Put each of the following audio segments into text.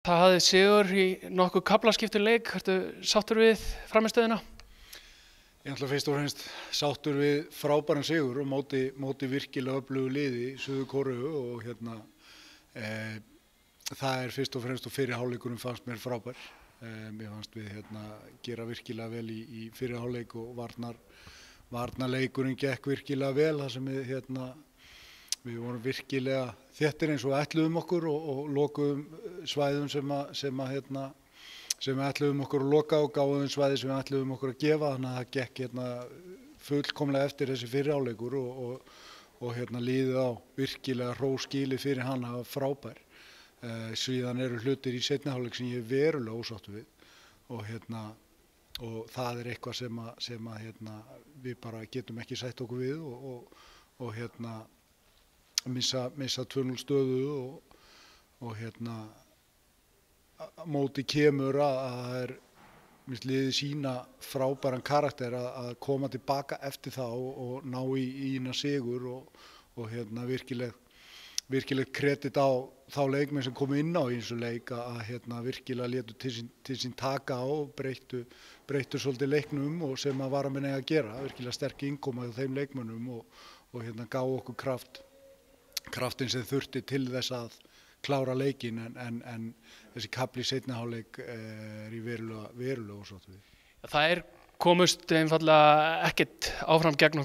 Það hafði sigur í nokkuð kaflaskiptum leik. Ertu sáttur við frammistöðuna? Ég ætla fyrst og fremst sáttur við frábæran sigur og móti virkilega öflugu liði í Suður Kóreu og það fyrst og fremst og fyrri hálfleikurinn fannst mér frábær. Mér fannst við gera virkilega vel í fyrri hálfleik og varnarleikurinn gekk virkilega vel þar sem við vorum virkilega þéttir eins og ætluðum okkur og lokuðum svæðum sem við ætluðum okkur að loka og gáðum svæði sem við ætluðum okkur að gefa, þannig að það gekk fullkomlega eftir þessi fyrri hálfleikur og liðið á virkilega hrós skilið fyrir hann að frábær. Síðan eru hlutir í seinni hálfleik sem ég er verulega ósáttur við og það er eitthvað sem við bara getum ekki sætt okkur við og missa 2-0 stöðu og móti kemur að það er liðið sína frábæran karakter að koma tilbaka eftir það og ná í sigur og virkileg kredit á þá leikmenn sem komu inn á í þessu leik að virkilega létu til sín taka á og breyttu svolítið leiknum og sem að var að minna að gera, virkilega sterk innkoma á þeim leikmönnum og gáfu okkur kraftin sem þurfti til þess að klára leikinn en þessi kafli í seinni hálfleik er í verulega ósáttur við. Það komust einfaldlega ekkert áfram gegn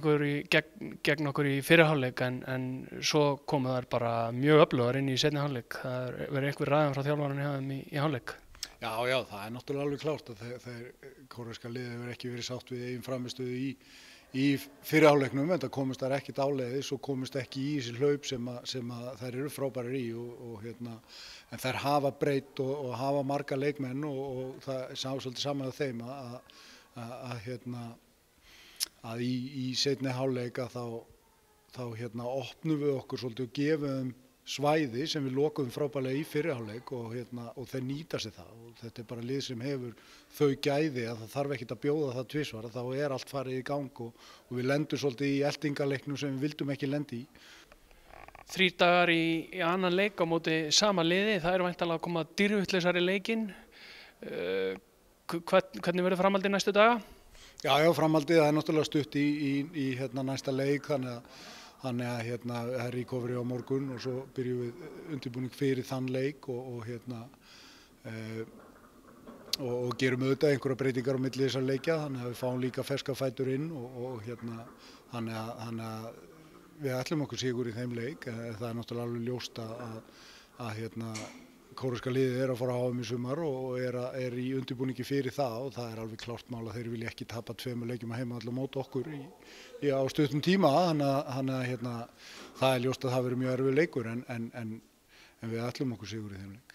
okkur í fyrri hálfleik en svo komu þær bara mjög öflugar inn í seinni hálfleik. Það verið einhver ræðan frá þjálfaranum hjá þeim í hálfleik. Já, það er náttúrulega alveg klárt að þeir kóreska liðið hefur ekki verið sátt við eigin frammistöðu í fyrri hálfleiknum, en það komist þær ekkert áleiðis og komist ekki í þessi hlaup sem þær eru frábærar í en þær hafa breytt og hafa marga leikmenn og það er svolítið saman á þeim að í seinni hálfleik þá opnum við okkur svolítið og gefum þeim svæði sem við lokuðum frábærlega í fyrri hálfleik og þeir nýta sér það og þetta er bara lið sem hefur þau gæði að það þarf ekkert að bjóða það tvisvar, þá er allt farið í gang og við lendum svolítið í eltingaleiknum sem við vildum ekki lendi í. 3 dagar í annan leik á móti sama liði, það væntanlega að koma dýrvitlausari leikinn. Hvernig verður framhaldið næstu daga? Já, framhaldið er náttúrulega stutt í næsta leik, þannig að það er recovery á morgun og svo byrjum við undirbúning fyrir þann leik og gerum auðvitað einhverja breytingar á milli þessar leikja, þannig að við fáum líka ferska fætur inn og þannig að við ætlum okkur sigur í þeim leik. Það er náttúrulega alveg ljóst að kóreska liðið er að fara á HM í sumar og er í undirbúningi fyrir það og það er alveg klárt mál að þeir vilja ekki tapa 2 leikjum að heima allar móti okkur á stuttum tíma, þannig að það er ljóst að það verður mjög erfiður leikur en við ætlum okkur sigur í þeim leik.